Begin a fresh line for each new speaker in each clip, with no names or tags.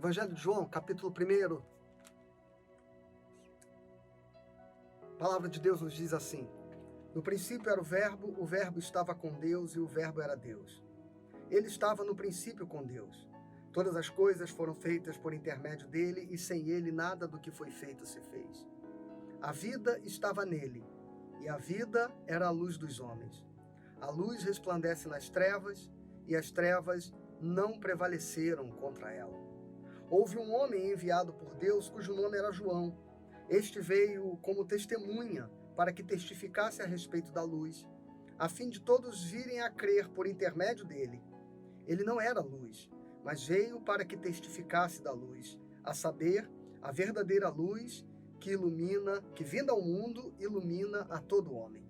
Evangelho de João, capítulo 1. A palavra de Deus nos diz assim: no princípio era o verbo estava com Deus e o verbo era Deus. Ele estava no princípio com Deus. Todas as coisas foram feitas por intermédio dele e sem ele nada do que foi feito se fez. A vida estava nele e a vida era a luz dos homens. A luz resplandece nas trevas e as trevas não prevaleceram contra ela. Houve um homem enviado por Deus cujo nome era João. Este veio como testemunha para que testificasse a respeito da luz, a fim de todos virem a crer por intermédio dele. Ele não era luz, mas veio para que testificasse da luz, a saber, a verdadeira luz que ilumina, que vinda ao mundo, ilumina a todo homem.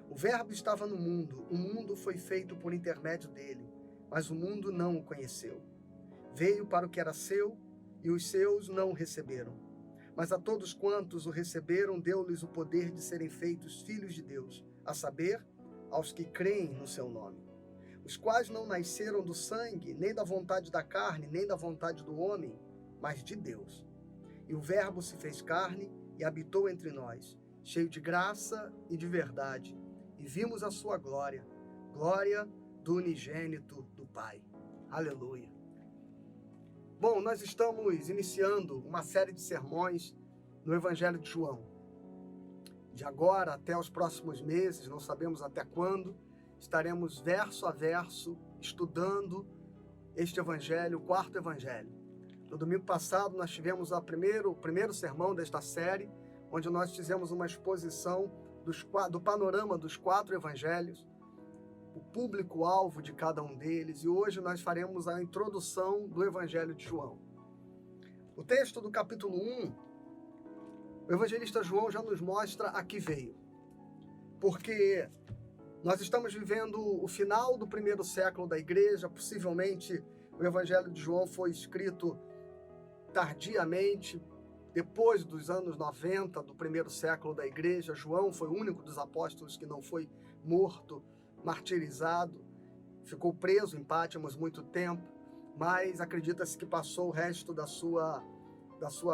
O verbo estava no mundo, o mundo foi feito por intermédio dele, mas o mundo não o conheceu. Veio para o que era seu, e os seus não o receberam. Mas a todos quantos o receberam, deu-lhes o poder de serem feitos filhos de Deus, a saber, aos que creem no seu nome, os quais não nasceram do sangue, nem da vontade da carne, nem da vontade do homem, mas de Deus. E o Verbo se fez carne e habitou entre nós, cheio de graça e de verdade, e vimos a sua glória, glória do unigênito do Pai. Aleluia. Bom, nós estamos iniciando uma série de sermões no Evangelho de João. De agora até os próximos meses, não sabemos até quando, estaremos verso a verso estudando este Evangelho, o quarto Evangelho. No domingo passado nós tivemos o primeiro sermão desta série, onde nós fizemos uma exposição do panorama dos 4 Evangelhos, o público-alvo de cada um deles, e hoje nós faremos a introdução do Evangelho de João. O texto do capítulo 1, o evangelista João já nos mostra a que veio, porque nós estamos vivendo o final do primeiro século da igreja. Possivelmente o Evangelho de João foi escrito tardiamente, depois dos anos 90 do primeiro século da igreja. João foi o único dos apóstolos que não foi morto, martirizado, ficou preso em Pátimos muito tempo, mas acredita-se que passou o resto da sua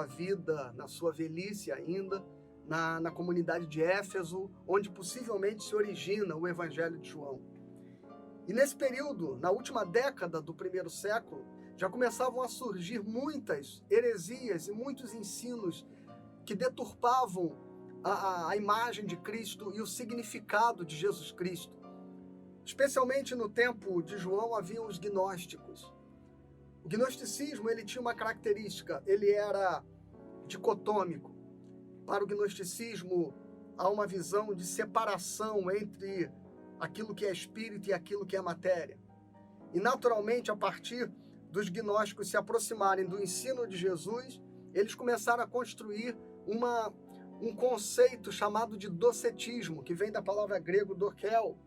vida, na sua velhice ainda, na comunidade de Éfeso, onde possivelmente se origina o Evangelho de João. E nesse período, na última década do primeiro século, já começavam a surgir muitas heresias e muitos ensinos que deturpavam a imagem de Cristo e o significado de Jesus Cristo. Especialmente no tempo de João havia os gnósticos. O gnosticismo ele tinha uma característica, ele era dicotômico. Para o gnosticismo há uma visão de separação entre aquilo que é espírito e aquilo que é matéria. E naturalmente, a partir dos gnósticos se aproximarem do ensino de Jesus, eles começaram a construir um conceito chamado de docetismo, que vem da palavra grego dokel,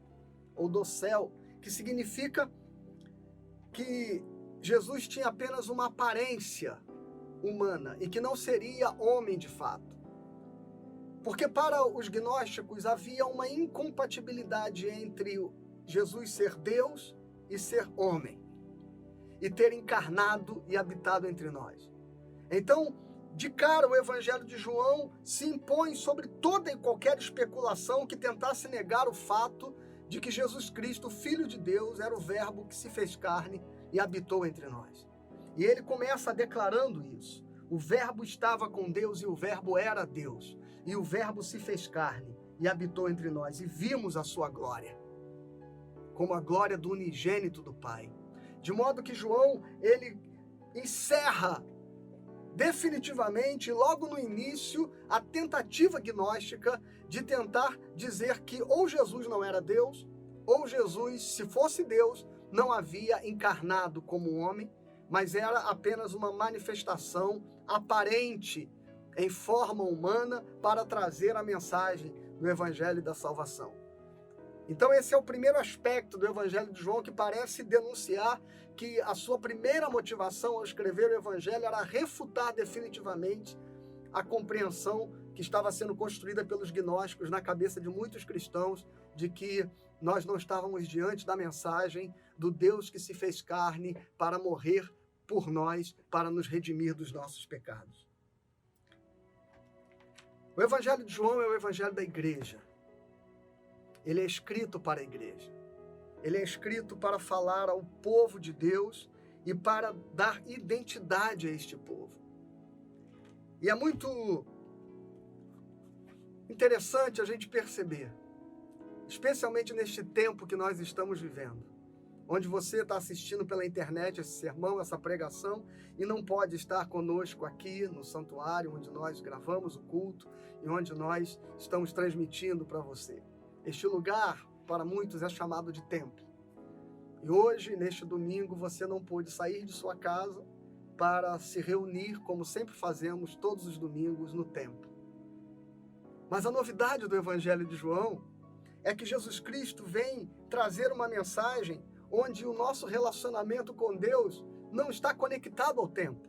ou docel, que significa que Jesus tinha apenas uma aparência humana e que não seria homem de fato. Porque para os gnósticos havia uma incompatibilidade entre Jesus ser Deus e ser homem, e ter encarnado e habitado entre nós. Então, de cara, o Evangelho de João se impõe sobre toda e qualquer especulação que tentasse negar o fato de que Jesus Cristo, Filho de Deus, era o Verbo que se fez carne e habitou entre nós. E ele começa declarando isso. O Verbo estava com Deus e o Verbo era Deus. E o Verbo se fez carne e habitou entre nós. E vimos a sua glória, como a glória do unigênito do Pai. De modo que João, ele encerra definitivamente, logo no início, a tentativa gnóstica de tentar dizer que ou Jesus não era Deus, ou Jesus, se fosse Deus, não havia encarnado como homem, mas era apenas uma manifestação aparente em forma humana para trazer a mensagem do Evangelho da salvação. Então esse é o primeiro aspecto do Evangelho de João, que parece denunciar que a sua primeira motivação ao escrever o Evangelho era refutar definitivamente a compreensão que estava sendo construída pelos gnósticos na cabeça de muitos cristãos, de que nós não estávamos diante da mensagem do Deus que se fez carne para morrer por nós para nos redimir dos nossos pecados. O Evangelho de João é o Evangelho da igreja. Ele é escrito para a igreja. Ele é escrito para falar ao povo de Deus e para dar identidade a este povo. E é muito interessante a gente perceber, especialmente neste tempo que nós estamos vivendo, onde você está assistindo pela internet esse sermão, essa pregação, e não pode estar conosco aqui no santuário, onde nós gravamos o culto e onde nós estamos transmitindo para você. Este lugar, para muitos, é chamado de templo. E hoje, neste domingo, você não pôde sair de sua casa para se reunir, como sempre fazemos todos os domingos, no templo. Mas a novidade do Evangelho de João é que Jesus Cristo vem trazer uma mensagem onde o nosso relacionamento com Deus não está conectado ao templo.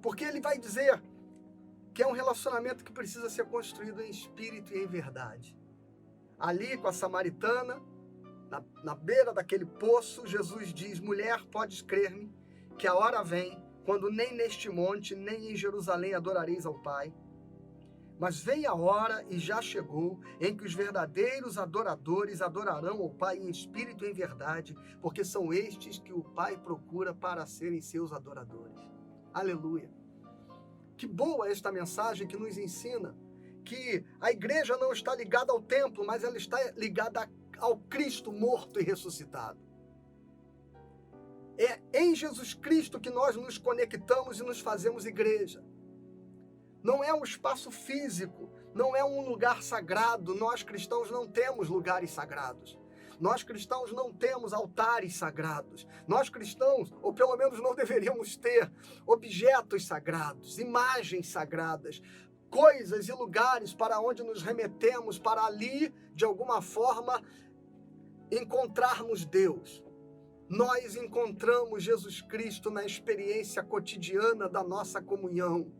Porque ele vai dizer que é um relacionamento que precisa ser construído em espírito e em verdade. Ali com a samaritana, na beira daquele poço, Jesus diz: mulher, podes crer-me, que a hora vem, quando nem neste monte, nem em Jerusalém adorareis ao Pai. Mas vem a hora, e já chegou, em que os verdadeiros adoradores adorarão ao Pai em espírito e em verdade, porque são estes que o Pai procura para serem seus adoradores. Aleluia! Que boa esta mensagem que nos ensina que a igreja não está ligada ao templo, mas ela está ligada ao Cristo morto e ressuscitado. É em Jesus Cristo que nós nos conectamos e nos fazemos igreja. Não é um espaço físico, não é um lugar sagrado. Nós cristãos não temos lugares sagrados. Nós cristãos não temos altares sagrados. Nós cristãos, ou pelo menos não deveríamos ter, objetos sagrados, imagens sagradas, coisas e lugares para onde nos remetemos, para ali, de alguma forma, encontrarmos Deus. Nós encontramos Jesus Cristo na experiência cotidiana da nossa comunhão.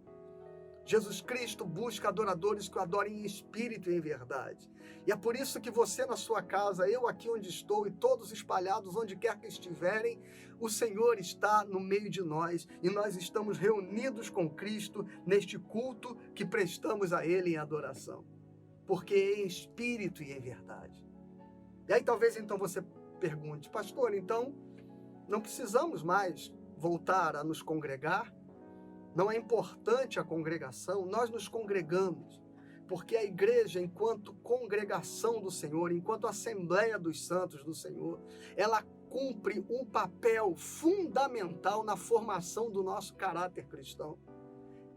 Jesus Cristo busca adoradores que o adorem em espírito e em verdade. E é por isso que você na sua casa, eu aqui onde estou e todos espalhados onde quer que estiverem, o Senhor está no meio de nós e nós estamos reunidos com Cristo neste culto que prestamos a Ele em adoração. Porque é em espírito e em verdade. E aí talvez então você pergunte: pastor, então não precisamos mais voltar a nos congregar? Não é importante a congregação? Nós nos congregamos, porque a igreja, enquanto congregação do Senhor, enquanto assembleia dos santos do Senhor, ela cumpre um papel fundamental na formação do nosso caráter cristão.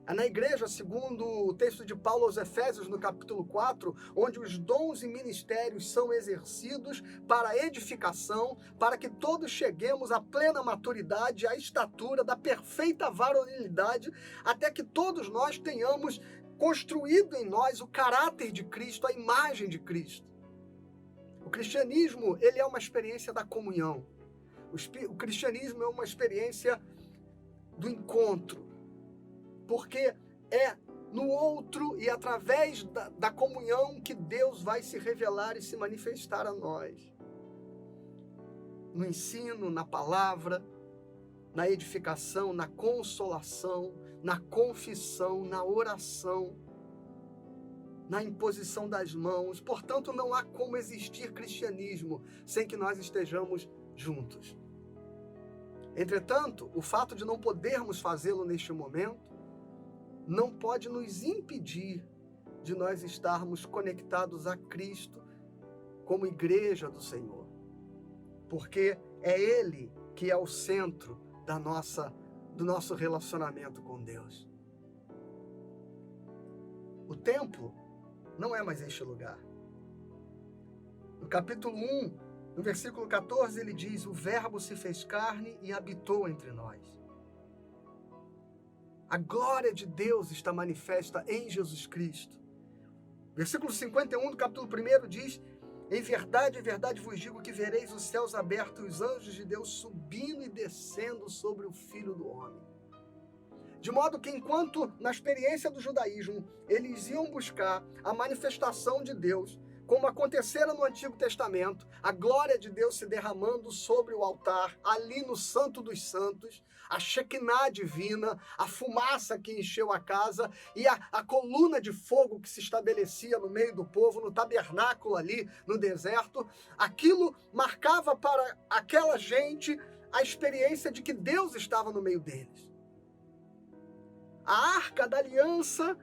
É na igreja, segundo o texto de Paulo aos Efésios, no capítulo 4, onde os dons e ministérios são exercidos para a edificação, para que todos cheguemos à plena maturidade, à estatura da perfeita varonilidade, até que todos nós tenhamos construído em nós o caráter de Cristo, a imagem de Cristo. O cristianismo, ele é uma experiência da comunhão. O cristianismo é uma experiência do encontro. Porque é no outro e através da comunhão que Deus vai se revelar e se manifestar a nós. No ensino, na palavra, na edificação, na consolação, na confissão, na oração, na imposição das mãos. Portanto, não há como existir cristianismo sem que nós estejamos juntos. Entretanto, o fato de não podermos fazê-lo neste momento não pode nos impedir de nós estarmos conectados a Cristo como igreja do Senhor. Porque é Ele que é o centro do nosso relacionamento com Deus. O templo não é mais este lugar. No capítulo 1, no versículo 14, ele diz: o Verbo se fez carne e habitou entre nós. A glória de Deus está manifesta em Jesus Cristo. Versículo 51 do capítulo 1 diz: em verdade vos digo que vereis os céus abertos e os anjos de Deus subindo e descendo sobre o Filho do Homem. De modo que enquanto na experiência do judaísmo eles iam buscar a manifestação de Deus, como acontecera no Antigo Testamento, a glória de Deus se derramando sobre o altar, ali no Santo dos Santos, a Shekinah divina, a fumaça que encheu a casa e a coluna de fogo que se estabelecia no meio do povo, no tabernáculo ali no deserto, aquilo marcava para aquela gente a experiência de que Deus estava no meio deles. A arca da aliança,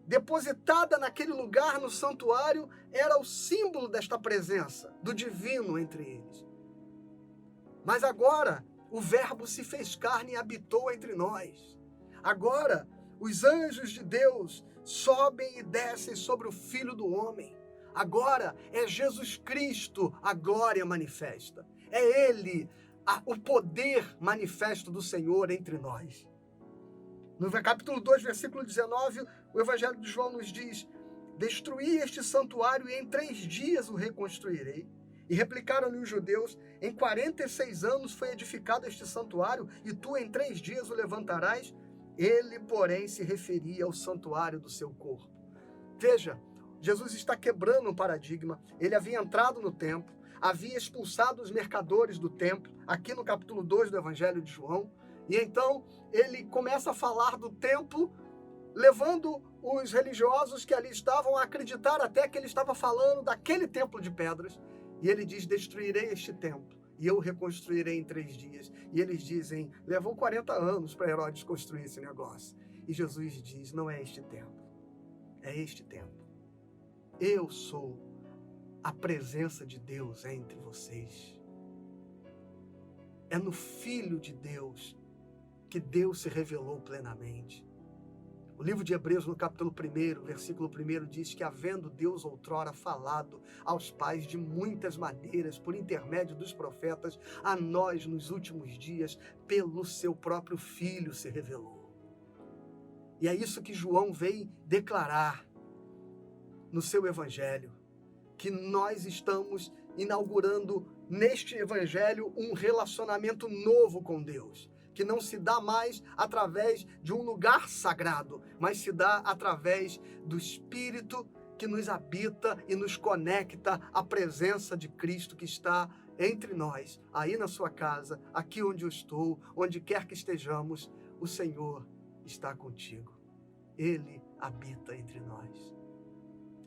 depositada naquele lugar no santuário, era o símbolo desta presença do divino entre eles. Mas agora, o Verbo se fez carne e habitou entre nós. Agora, os anjos de Deus sobem e descem sobre o Filho do Homem. Agora é Jesus Cristo a glória manifesta. É Ele, o poder manifesto do Senhor entre nós. No capítulo 2, versículo 19, o Evangelho de João nos diz: destruí este santuário e em 3 dias o reconstruirei. E replicaram-lhe os judeus: em 46 anos foi edificado este santuário e tu em 3 dias o levantarás? Ele, porém, se referia ao santuário do seu corpo. Veja, Jesus está quebrando um paradigma. Ele havia entrado no templo, havia expulsado os mercadores do templo, aqui no capítulo 2 do Evangelho de João. E então ele começa a falar do templo, levando os religiosos que ali estavam a acreditar até que ele estava falando daquele templo de pedras. E ele diz: destruirei este templo e eu o reconstruirei em 3 dias. E eles dizem: levou 40 anos para Herodes construir esse negócio. E Jesus diz: não é este templo, é este templo. Eu sou a presença de Deus entre vocês. É no Filho de Deus que Deus se revelou plenamente. O livro de Hebreus, no capítulo 1, versículo 1, diz que, havendo Deus outrora falado aos pais de muitas maneiras, por intermédio dos profetas, a nós, nos últimos dias, pelo seu próprio Filho se revelou. E é isso que João veio declarar no seu Evangelho, que nós estamos inaugurando neste Evangelho um relacionamento novo com Deus, que não se dá mais através de um lugar sagrado, mas se dá através do Espírito que nos habita e nos conecta à presença de Cristo que está entre nós, aí na sua casa, aqui onde eu estou, onde quer que estejamos, o Senhor está contigo. Ele habita entre nós.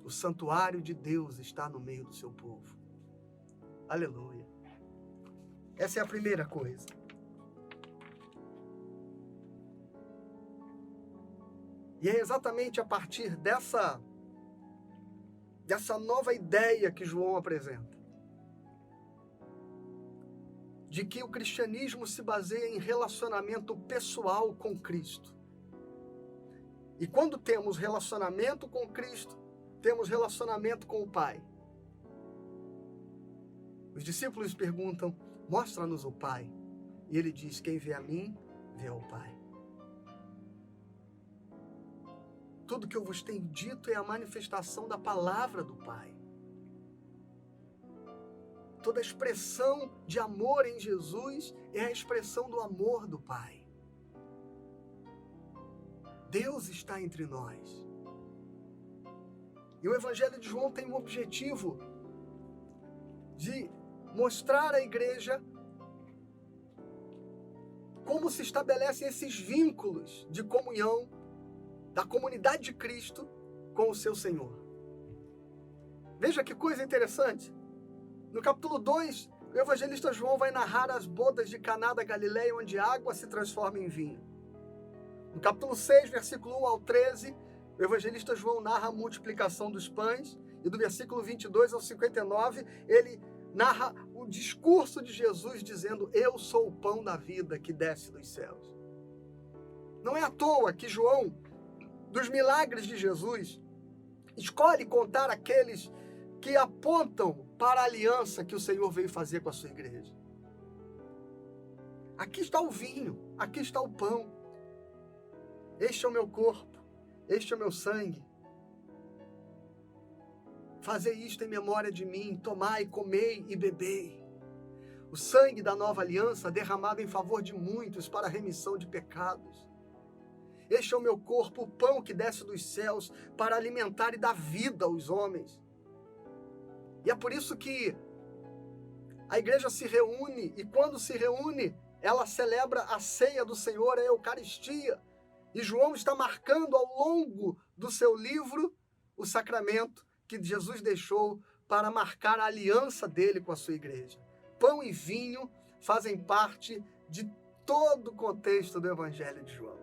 O santuário de Deus está no meio do seu povo. Aleluia. Essa é a primeira coisa. E é exatamente a partir dessa nova ideia que João apresenta, de que o cristianismo se baseia em relacionamento pessoal com Cristo. E quando temos relacionamento com Cristo, temos relacionamento com o Pai. Os discípulos perguntam: mostra-nos o Pai. E ele diz: quem vê a mim, vê ao Pai. Tudo que eu vos tenho dito é a manifestação da palavra do Pai. Toda expressão de amor em Jesus é a expressão do amor do Pai. Deus está entre nós. E o Evangelho de João tem o objetivo de mostrar à igreja como se estabelecem esses vínculos de comunhão da comunidade de Cristo com o seu Senhor. Veja que coisa interessante. No capítulo 2, o evangelista João vai narrar as bodas de Caná da Galileia, onde a água se transforma em vinho. No capítulo 6, versículo 1 ao 13, o evangelista João narra a multiplicação dos pães. E do versículo 22 ao 59, ele narra o discurso de Jesus dizendo: eu sou o pão da vida que desce dos céus. Não é à toa que João, dos milagres de Jesus, escolhe contar aqueles que apontam para a aliança que o Senhor veio fazer com a sua igreja. Aqui está o vinho, aqui está o pão. Este é o meu corpo, este é o meu sangue. Fazei isto em memória de mim, tomai, comei e bebei. O sangue da nova aliança derramado em favor de muitos para a remissão de pecados. Este é o meu corpo, o pão que desce dos céus para alimentar e dar vida aos homens. E é por isso que a igreja se reúne, e quando se reúne, ela celebra a ceia do Senhor, a Eucaristia. E João está marcando ao longo do seu livro o sacramento que Jesus deixou para marcar a aliança dele com a sua igreja. Pão e vinho fazem parte de todo o contexto do Evangelho de João.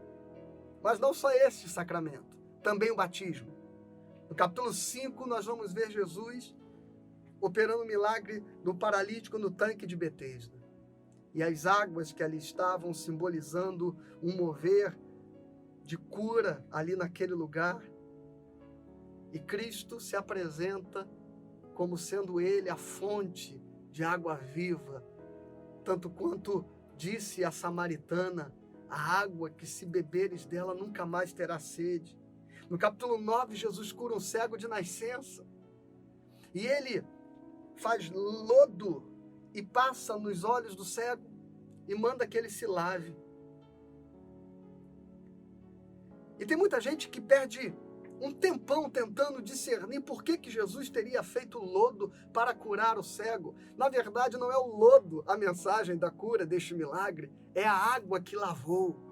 Mas não só este sacramento, também o batismo. No capítulo 5, nós vamos ver Jesus operando o milagre do paralítico no tanque de Betesda. E as águas que ali estavam simbolizando um mover de cura ali naquele lugar. E Cristo se apresenta como sendo ele a fonte de água viva, tanto quanto disse a samaritana, a água que se beberes dela nunca mais terá sede. No capítulo 9, Jesus cura um cego de nascença. E ele faz lodo e passa nos olhos do cego e manda que ele se lave. E tem muita gente que perde um tempão tentando discernir por que Jesus teria feito lodo para curar o cego. Na verdade, não é o lodo a mensagem da cura deste milagre, é a água que lavou.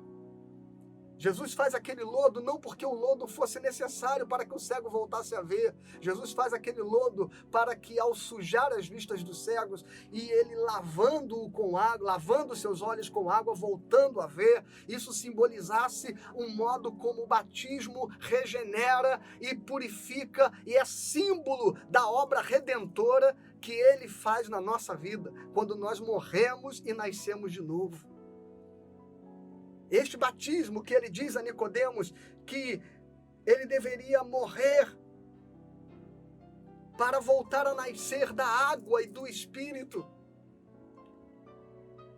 Jesus faz aquele lodo não porque o lodo fosse necessário para que o cego voltasse a ver. Jesus faz aquele lodo para que, ao sujar as vistas dos cegos e ele lavando-o com água, lavando seus olhos com água, voltando a ver, isso simbolizasse um modo como o batismo regenera e purifica e é símbolo da obra redentora que ele faz na nossa vida, quando nós morremos e nascemos de novo. Este batismo que ele diz a Nicodemos que ele deveria morrer para voltar a nascer da água e do Espírito.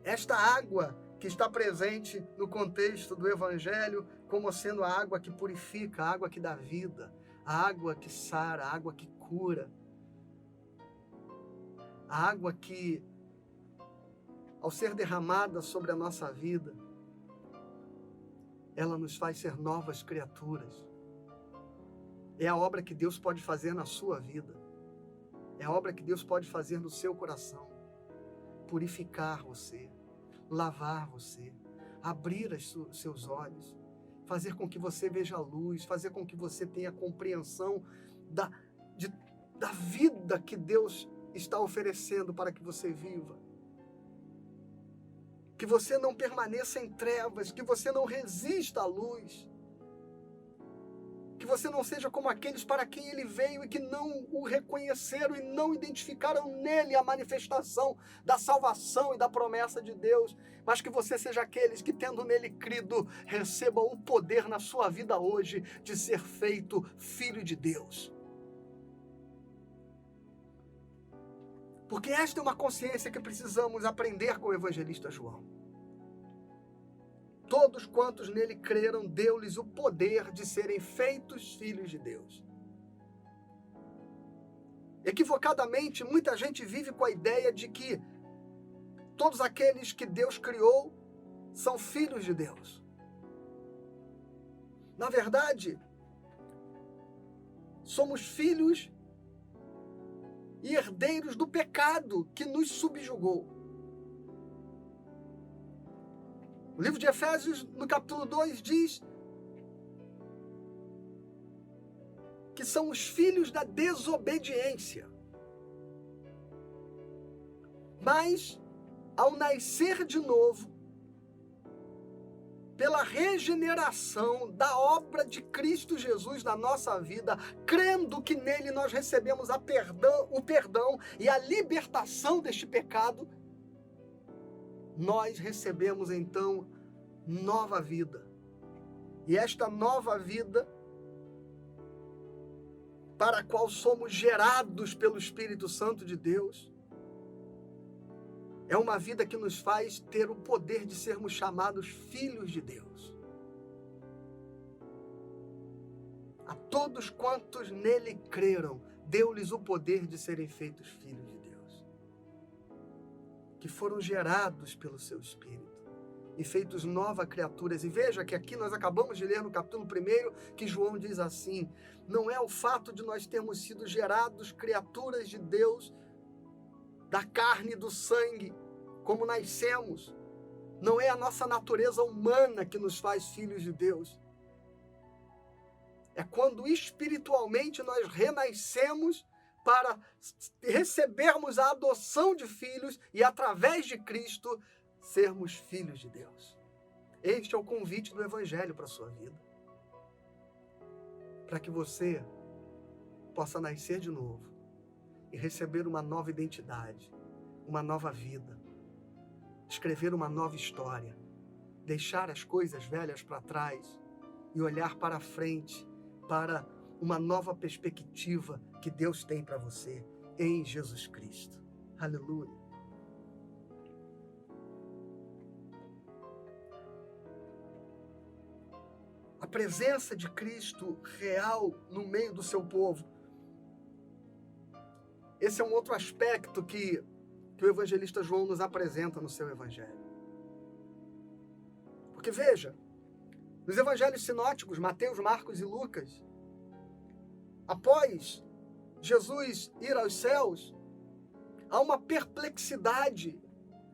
Esta água que está presente no contexto do Evangelho como sendo a água que purifica, a água que dá vida, a água que sara, a água que cura. A água que, ao ser derramada sobre a nossa vida, ela nos faz ser novas criaturas. É a obra que Deus pode fazer na sua vida. É a obra que Deus pode fazer no seu coração. Purificar você, lavar você, abrir os seus olhos, fazer com que você veja a luz, fazer com que você tenha compreensão da vida que Deus está oferecendo para que você viva. Que você não permaneça em trevas, que você não resista à luz, que você não seja como aqueles para quem ele veio e que não o reconheceram e não identificaram nele a manifestação da salvação e da promessa de Deus, mas que você seja aqueles que, tendo nele crido, recebam o poder na sua vida hoje de ser feito filho de Deus. Porque esta é uma consciência que precisamos aprender com o evangelista João. Todos quantos nele creram, deu-lhes o poder de serem feitos filhos de Deus. Equivocadamente, muita gente vive com a ideia de que todos aqueles que Deus criou são filhos de Deus. Na verdade, somos filhos e herdeiros do pecado que nos subjugou. O livro de Efésios, no capítulo 2, diz que são os filhos da desobediência. Mas, ao nascer de novo, pela regeneração da obra de Cristo Jesus na nossa vida, crendo que nele nós recebemos o perdão e a libertação deste pecado, nós recebemos então nova vida. E esta nova vida, para a qual somos gerados pelo Espírito Santo de Deus, é uma vida que nos faz ter o poder de sermos chamados filhos de Deus. A todos quantos nele creram, deu-lhes o poder de serem feitos filhos de Deus, que foram gerados pelo seu Espírito. e feitos nova criaturas. E veja que aqui nós acabamos de ler no capítulo 1 que João diz assim: não é o fato de nós termos sido gerados criaturas de Deus, da carne e do sangue, como nascemos. Não é a nossa natureza humana que nos faz filhos de Deus. É quando espiritualmente nós renascemos para recebermos a adoção de filhos e, através de Cristo, sermos filhos de Deus. Este é o convite do Evangelho para a sua vida. Para que você possa nascer de novo e receber uma nova identidade, uma nova vida, escrever uma nova história, deixar as coisas velhas para trás e olhar para frente, para uma nova perspectiva que Deus tem para você em Jesus Cristo. Aleluia. A presença de Cristo real no meio do seu povo. Esse é um outro aspecto que o evangelista João nos apresenta no seu evangelho. Porque veja, nos evangelhos sinóticos, Mateus, Marcos e Lucas, após Jesus ir aos céus, há uma perplexidade.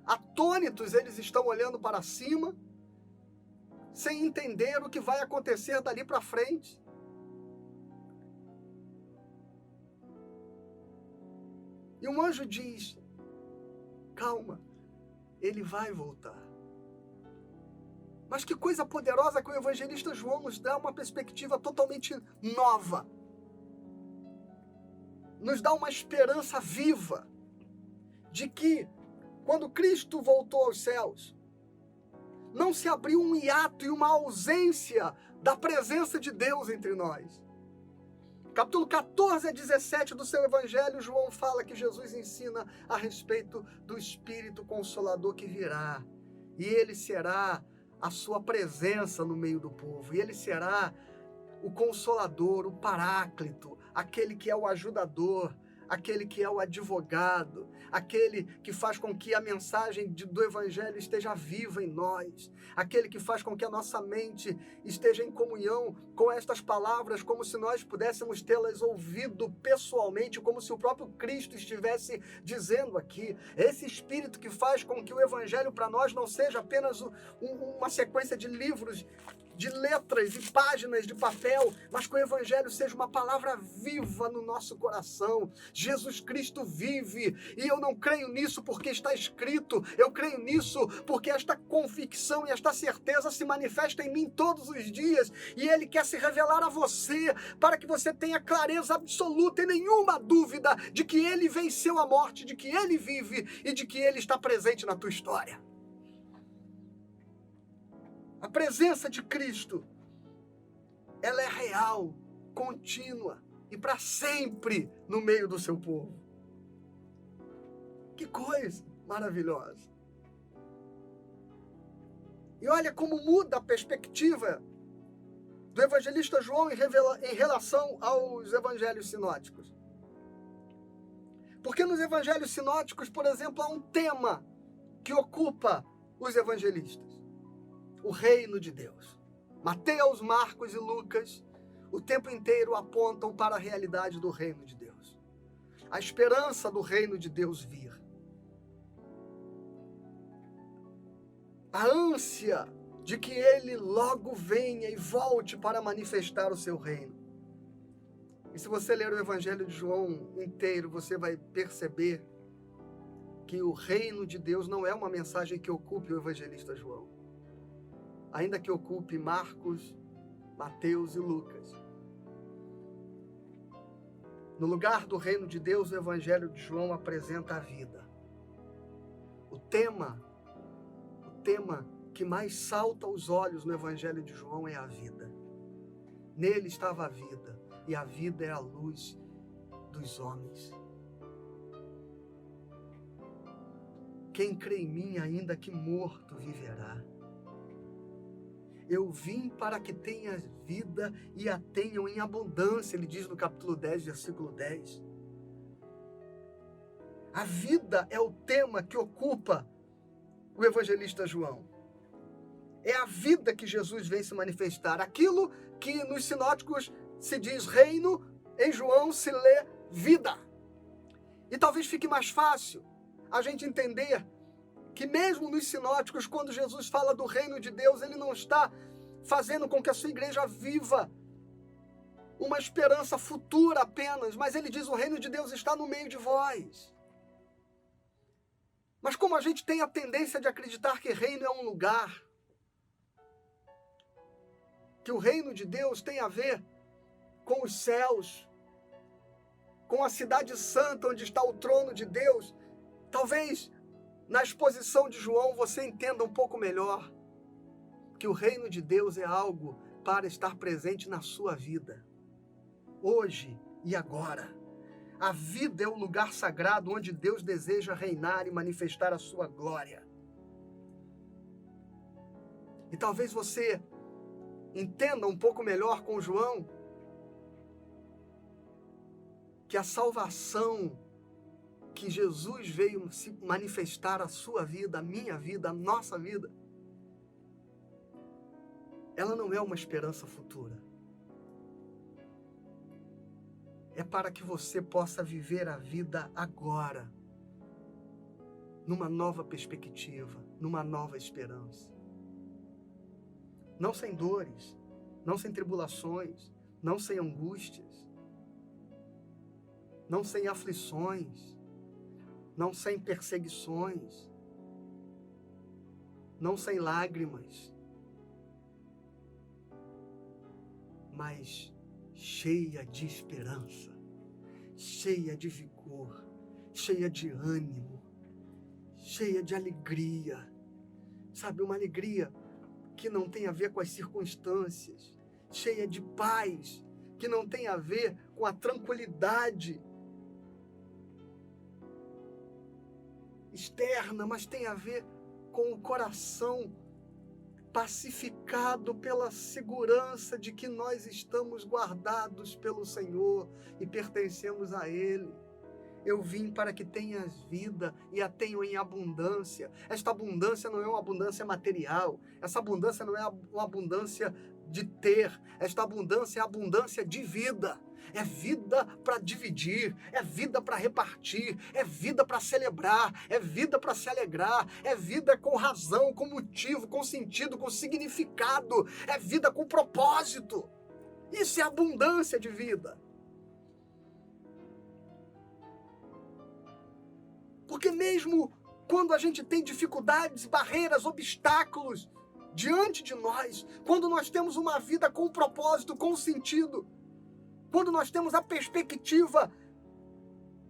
Atônitos, eles estão olhando para cima, sem entender o que vai acontecer dali para frente. E um anjo diz: calma, ele vai voltar. Mas que coisa poderosa que o evangelista João nos dá uma perspectiva totalmente nova. Nos dá uma esperança viva de que, quando Cristo voltou aos céus, não se abriu um hiato e uma ausência da presença de Deus entre nós. Capítulo 14 a 17 do seu evangelho, João fala que Jesus ensina a respeito do Espírito Consolador que virá. E ele será a sua presença no meio do povo. E ele será o Consolador, o Paráclito, aquele que é o ajudador, aquele que é o advogado, aquele que faz com que a mensagem do Evangelho esteja viva em nós, aquele que faz com que a nossa mente esteja em comunhão com estas palavras, como se nós pudéssemos tê-las ouvido pessoalmente, como se o próprio Cristo estivesse dizendo aqui. Esse Espírito que faz com que o Evangelho para nós não seja apenas uma sequência de livros, de letras e páginas de papel, mas que o Evangelho seja uma palavra viva no nosso coração. Jesus Cristo vive, e eu não creio nisso porque está escrito, eu creio nisso porque esta convicção e esta certeza se manifesta em mim todos os dias, e Ele quer se revelar a você, para que você tenha clareza absoluta e nenhuma dúvida de que Ele venceu a morte, de que Ele vive e de que Ele está presente na tua história. A presença de Cristo, ela é real, contínua e para sempre no meio do seu povo. Que coisa maravilhosa! E olha como muda a perspectiva do evangelista João em relação aos evangelhos sinóticos. Porque nos evangelhos sinóticos, por exemplo, há um tema que ocupa os evangelistas: o reino de Deus. Mateus, Marcos e Lucas o tempo inteiro apontam para a realidade do reino de Deus. A esperança do reino de Deus vir. A ânsia de que ele logo venha e volte para manifestar o seu reino. E se você ler o Evangelho de João inteiro, você vai perceber que o reino de Deus não é uma mensagem que ocupe o evangelista João, ainda que ocupe Marcos, Mateus e Lucas. No lugar do reino de Deus, o Evangelho de João apresenta a vida. O tema que mais salta aos olhos no Evangelho de João é a vida. Nele estava a vida, e a vida é a luz dos homens. Quem crê em mim, ainda que morto, viverá. Eu vim para que tenha vida e a tenham em abundância, ele diz no capítulo 10, versículo 10. A vida é o tema que ocupa o evangelista João. é a vida que Jesus vem se manifestar. Aquilo que nos sinóticos se diz reino, em João se lê vida. E talvez fique mais fácil a gente entender que mesmo nos sinóticos, quando Jesus fala do reino de Deus, ele não está fazendo com que a sua igreja viva uma esperança futura apenas, mas ele diz: o reino de Deus está no meio de vós. Mas como a gente tem a tendência de acreditar que reino é um lugar, que o reino de Deus tem a ver com os céus, com a cidade santa onde está o trono de Deus, talvez na exposição de João você entenda um pouco melhor que o reino de Deus é algo para estar presente na sua vida, hoje e agora. A vida é o lugar sagrado onde Deus deseja reinar e manifestar a sua glória. E talvez você entenda um pouco melhor com João que a salvação que Jesus veio se manifestar a sua vida, a minha vida, a nossa vida, ela não é uma esperança futura. É para que você possa viver a vida agora, numa nova perspectiva, numa nova esperança. Não sem dores, não sem tribulações, não sem angústias, não sem aflições, não sem perseguições, não sem lágrimas, mas cheia de esperança, cheia de vigor, cheia de ânimo, cheia de alegria. Sabe, uma alegria que não tem a ver com as circunstâncias, cheia de paz, que não tem a ver com a tranquilidade externa, mas tem a ver com o coração pacificado pela segurança de que nós estamos guardados pelo Senhor e pertencemos a Ele. Eu vim para que tenhas vida e a tenham em abundância. Esta abundância não é uma abundância material. Essa abundância não é uma abundância de ter. Esta abundância é a abundância de vida. É vida para dividir, é vida para repartir, é vida para celebrar, é vida para se alegrar, é vida com razão, com motivo, com sentido, com significado, é vida com propósito. Isso é abundância de vida. Porque mesmo quando a gente tem dificuldades, barreiras, obstáculos diante de nós, quando nós temos uma vida com propósito, com sentido, quando nós temos a perspectiva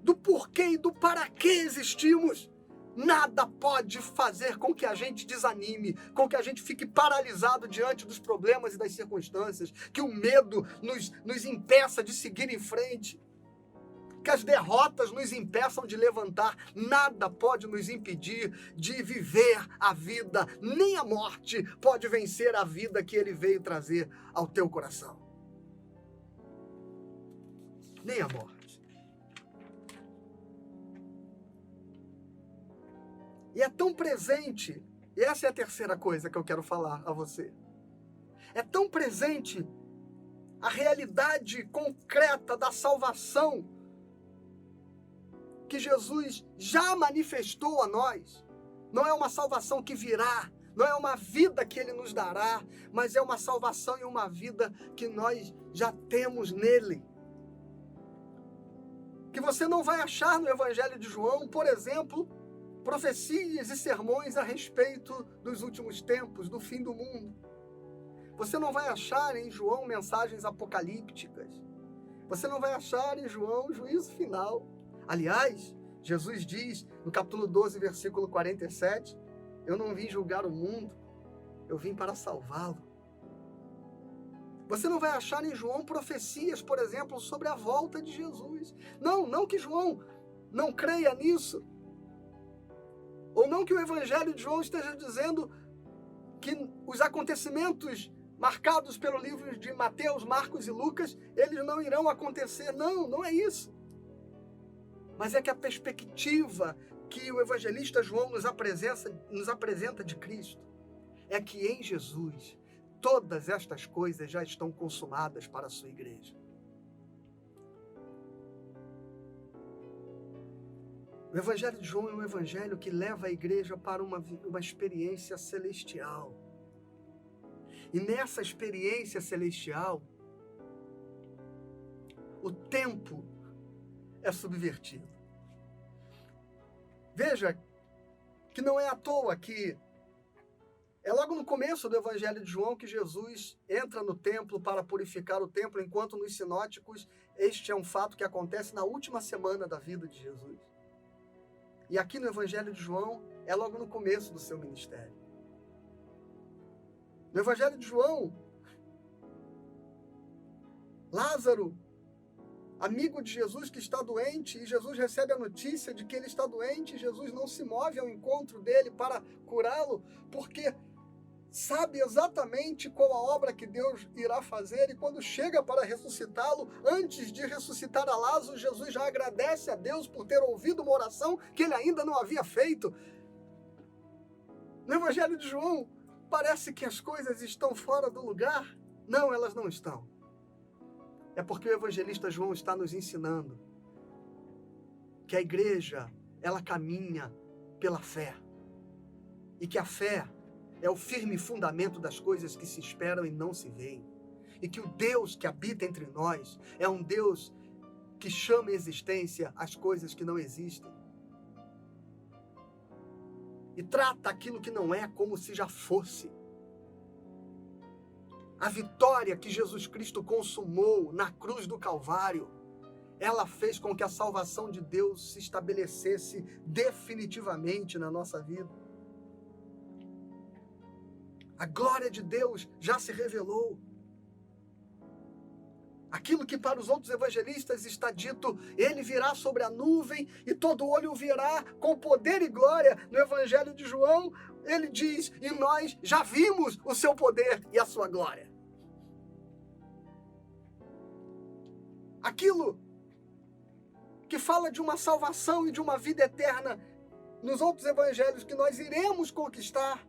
do porquê e do para que existimos, nada pode fazer com que a gente desanime, com que a gente fique paralisado diante dos problemas e das circunstâncias, que o medo nos impeça de seguir em frente, que as derrotas nos impeçam de levantar. Nada pode nos impedir de viver a vida, nem a morte pode vencer a vida que Ele veio trazer ao teu coração. Nem a morte. E é tão presente, e essa é a terceira coisa que eu quero falar a você. É tão presente a realidade concreta da salvação que Jesus já manifestou a nós. Não é uma salvação que virá, não é uma vida que Ele nos dará, mas é uma salvação e uma vida que nós já temos nele. Que você não vai achar no Evangelho de João, por exemplo, profecias e sermões a respeito dos últimos tempos, do fim do mundo. Você não vai achar em João mensagens apocalípticas. Você não vai achar em João juízo final. Aliás, Jesus diz no capítulo 12, versículo 47, eu não vim julgar o mundo, eu vim para salvá-lo. Você não vai achar em João profecias, por exemplo, sobre a volta de Jesus. Não que João não creia nisso. Ou não que o Evangelho de João esteja dizendo que os acontecimentos marcados pelo livro de Mateus, Marcos e Lucas, eles não irão acontecer. Não é isso. Mas é que a perspectiva que o evangelista João nos apresenta de Cristo é que em Jesus todas estas coisas já estão consumadas para a sua igreja. O Evangelho de João é um evangelho que leva a igreja para uma experiência celestial. E nessa experiência celestial, o tempo é subvertido. Veja que não é à toa que é logo no começo do Evangelho de João que Jesus entra no templo para purificar o templo, enquanto nos sinóticos este é um fato que acontece na última semana da vida de Jesus. E aqui no Evangelho de João é logo no começo do seu ministério. No Evangelho de João, Lázaro, amigo de Jesus que está doente, e Jesus recebe a notícia de que ele está doente, e Jesus não se move ao encontro dele para curá-lo, porque sabe exatamente qual a obra que Deus irá fazer, e quando chega para ressuscitá-lo, antes de ressuscitar a Lázaro, Jesus já agradece a Deus por ter ouvido uma oração que ele ainda não havia feito. No Evangelho de João, parece que as coisas estão fora do lugar. Não, elas não estão. É porque o evangelista João está nos ensinando que a igreja, ela caminha pela fé. E que a fé é o firme fundamento das coisas que se esperam e não se veem. E que o Deus que habita entre nós é um Deus que chama à existência as coisas que não existem. E trata aquilo que não é como se já fosse. A vitória que Jesus Cristo consumou na cruz do Calvário, ela fez com que a salvação de Deus se estabelecesse definitivamente na nossa vida. A glória de Deus já se revelou. Aquilo que para os outros evangelistas está dito, ele virá sobre a nuvem e todo olho o verá com poder e glória. No Evangelho de João, ele diz, e nós já vimos o seu poder e a sua glória. Aquilo que fala de uma salvação e de uma vida eterna nos outros evangelhos que nós iremos conquistar.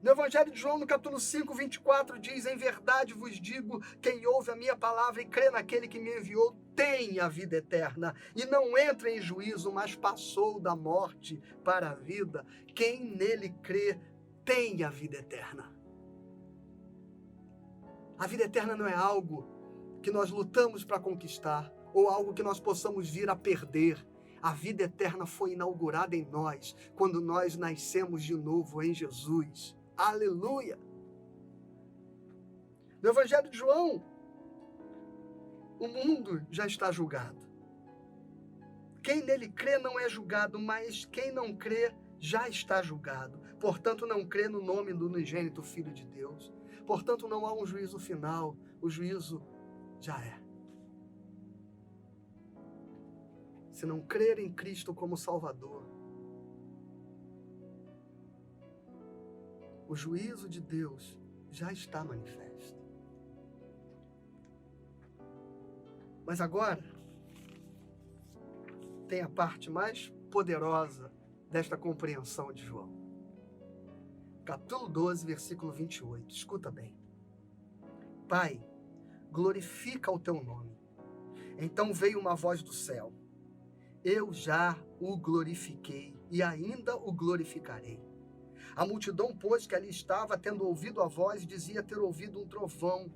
No Evangelho de João, no capítulo 5, 24, diz, em verdade vos digo, quem ouve a minha palavra e crê naquele que me enviou, tem a vida eterna, e não entra em juízo, mas passou da morte para a vida. Quem nele crê, tem a vida eterna. A vida eterna não é algo que nós lutamos para conquistar, ou algo que nós possamos vir a perder. A vida eterna foi inaugurada em nós, quando nós nascemos de novo em Jesus. Aleluia! No Evangelho de João, o mundo já está julgado. Quem nele crê não é julgado, mas quem não crê já está julgado. Portanto, não crê no nome do unigênito Filho de Deus. Portanto, não há um juízo final. O juízo já é. Se não crer em Cristo como Salvador, o juízo de Deus já está manifesto. Mas agora, tem a parte mais poderosa desta compreensão de João. Capítulo 12, versículo 28. Escuta bem. Pai, glorifica o teu nome. Então veio uma voz do céu. Eu já o glorifiquei e ainda o glorificarei. A multidão, pois, que ali estava, tendo ouvido a voz, dizia ter ouvido um trovão.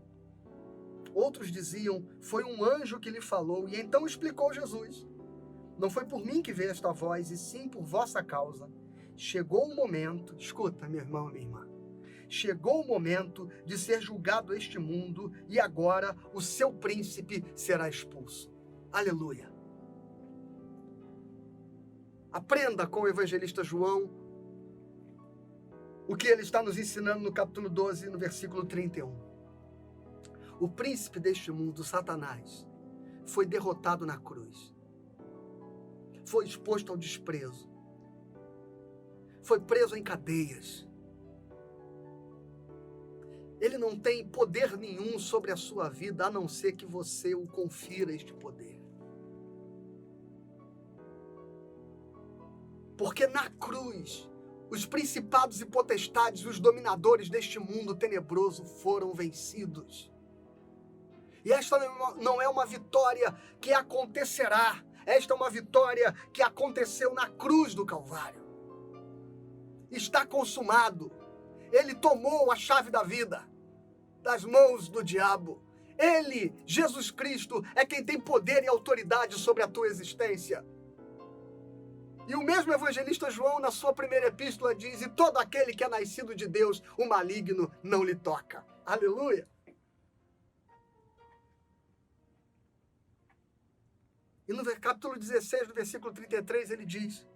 Outros diziam, foi um anjo que lhe falou. E então explicou Jesus. Não foi por mim que veio esta voz, e sim por vossa causa. Chegou o momento, escuta, meu irmão e minha irmã, chegou o momento de ser julgado este mundo, e agora o seu príncipe será expulso. Aleluia. Aprenda com o evangelista João o que ele está nos ensinando no capítulo 12, no versículo 31. O príncipe deste mundo, Satanás, foi derrotado na cruz. Foi exposto ao desprezo. Foi preso em cadeias. Ele não tem poder nenhum sobre a sua vida, a não ser que você o confira este poder. Porque na cruz, Os principados e potestades, os dominadores deste mundo tenebroso foram vencidos. E esta não é uma vitória que acontecerá. Esta é uma vitória que aconteceu na cruz do Calvário. Está consumado. Ele tomou a chave da vida das mãos do diabo. Ele, Jesus Cristo, é quem tem poder e autoridade sobre a tua existência. E o mesmo evangelista João, na sua primeira epístola, diz: e todo aquele que é nascido de Deus, o maligno não lhe toca. Aleluia! E no capítulo 16, no versículo 33, ele diz: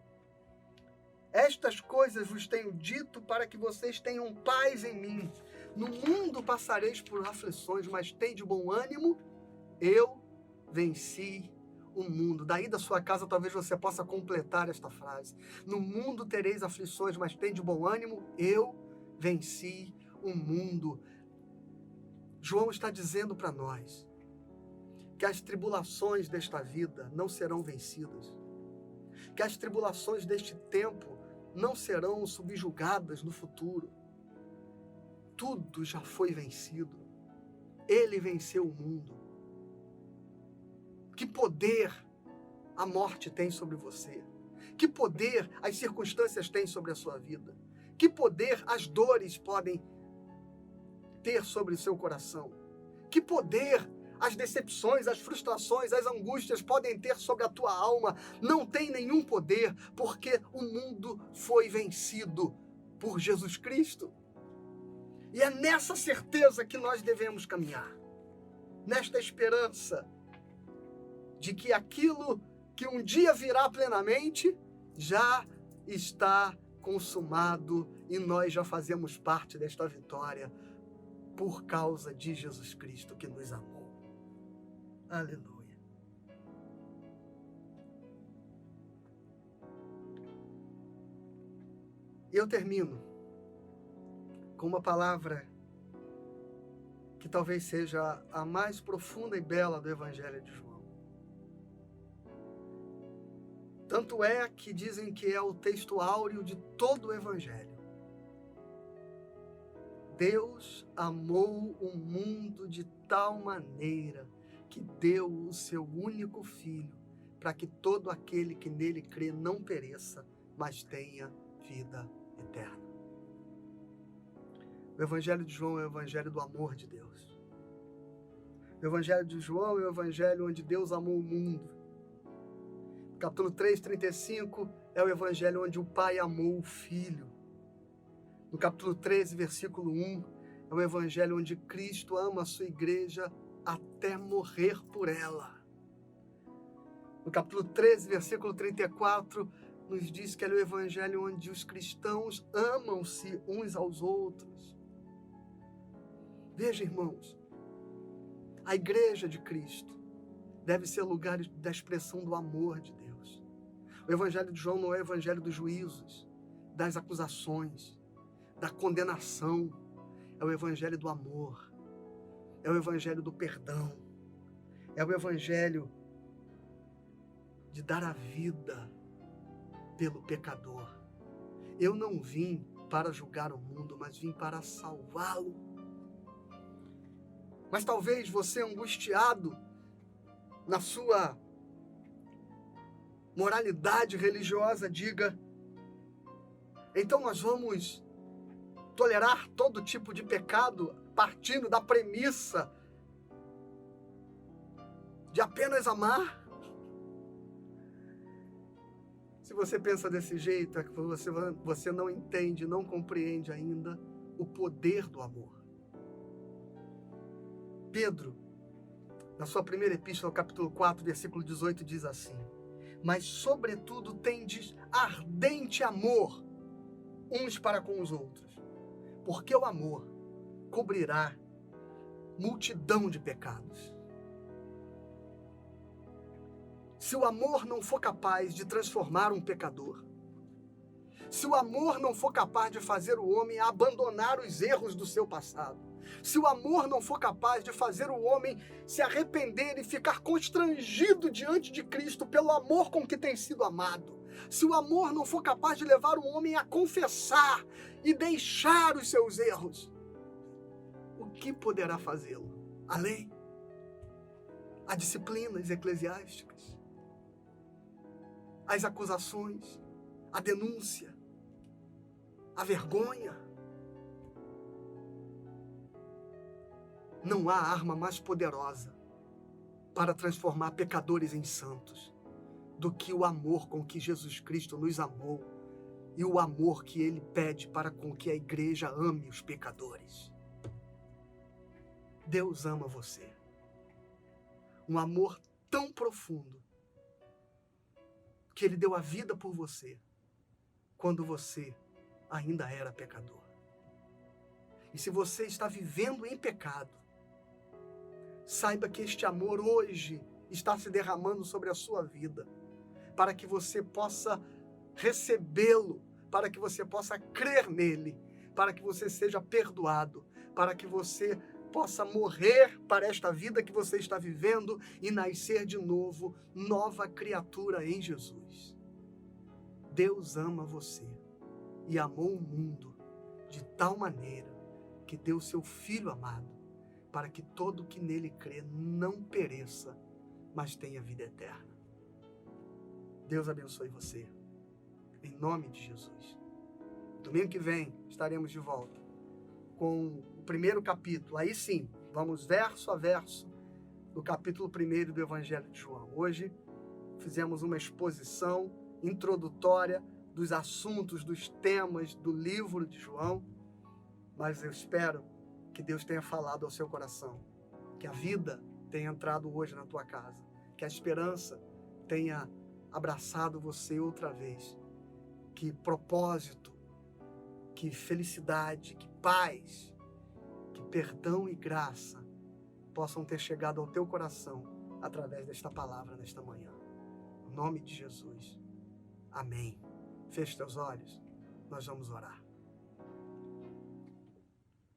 estas coisas vos tenho dito para que vocês tenham paz em mim. No mundo passareis por aflições, mas tende bom ânimo, eu venci o mundo. Daí da sua casa talvez você possa completar esta frase. No mundo tereis aflições, mas tende bom ânimo, eu venci o mundo. João está dizendo para nós que as tribulações desta vida não serão vencidas, que as tribulações deste tempo não serão subjugadas no futuro. Tudo já foi vencido. Ele venceu o mundo. Que poder a morte tem sobre você? Que poder as circunstâncias têm sobre a sua vida? Que poder as dores podem ter sobre o seu coração? Que poder as decepções, as frustrações, as angústias podem ter sobre a tua alma? Não tem nenhum poder, porque o mundo foi vencido por Jesus Cristo. E é nessa certeza que nós devemos caminhar, nesta esperança de que aquilo que um dia virá plenamente já está consumado e nós já fazemos parte desta vitória por causa de Jesus Cristo que nos amou. Aleluia. E eu termino com uma palavra que talvez seja a mais profunda e bela do Evangelho de João. Tanto é que dizem que é o texto áureo de todo o Evangelho. Deus amou o mundo de tal maneira que deu o seu único Filho, para que todo aquele que nele crê não pereça, mas tenha vida eterna. O Evangelho de João é o Evangelho do amor de Deus. O Evangelho de João é o Evangelho onde Deus amou o mundo. O capítulo 3, 35 é o Evangelho onde o Pai amou o Filho. No capítulo 13, versículo 1, é o Evangelho onde Cristo ama a sua igreja até morrer por ela. No capítulo 13, versículo 34, nos diz que é o Evangelho onde os cristãos amam-se uns aos outros. Veja, irmãos, a igreja de Cristo deve ser lugar da expressão do amor de Deus. O Evangelho de João não é o Evangelho dos juízos, das acusações, da condenação. É o Evangelho do amor. É o Evangelho do perdão. É o Evangelho de dar a vida pelo pecador. Eu não vim para julgar o mundo, mas vim para salvá-lo. Mas talvez você, angustiado na sua moralidade religiosa, diga: então nós vamos tolerar todo tipo de pecado partindo da premissa de apenas amar? Se você pensa desse jeito, é que você não entende, não compreende ainda o poder do amor. Pedro, na sua primeira epístola, capítulo 4, versículo 18, diz assim: mas sobretudo tendes ardente amor uns para com os outros, porque o amor cobrirá multidão de pecados. Se o amor não for capaz de transformar um pecador, se o amor não for capaz de fazer o homem abandonar os erros do seu passado, se o amor não for capaz de fazer o homem se arrepender e ficar constrangido diante de Cristo pelo amor com que tem sido amado, se o amor não for capaz de levar o homem a confessar e deixar os seus erros, o que poderá fazê-lo? A lei? As disciplinas eclesiásticas? As acusações? A denúncia? A vergonha? Não há arma mais poderosa para transformar pecadores em santos do que o amor com que Jesus Cristo nos amou e o amor que Ele pede para com que a igreja ame os pecadores. Deus ama você. Um amor tão profundo que Ele deu a vida por você quando você ainda era pecador. E se você está vivendo em pecado, saiba que este amor hoje está se derramando sobre a sua vida, para que você possa recebê-lo, para que você possa crer nele, para que você seja perdoado, para que você possa morrer para esta vida que você está vivendo e nascer de novo, nova criatura em Jesus. Deus ama você e amou o mundo de tal maneira que deu seu Filho amado, para que todo que nele crê não pereça, mas tenha vida eterna. Deus abençoe você, em nome de Jesus. Domingo que vem estaremos de volta com o primeiro capítulo. Aí sim, vamos verso a verso do capítulo 1 do Evangelho de João. Hoje fizemos uma exposição introdutória dos assuntos, dos temas do livro de João, mas eu espero que Deus tenha falado ao seu coração, que a vida tenha entrado hoje na tua casa, que a esperança tenha abraçado você outra vez, que propósito, que felicidade, que paz, que perdão e graça possam ter chegado ao teu coração através desta palavra nesta manhã. Em nome de Jesus. Amém. Feche teus olhos, nós vamos orar.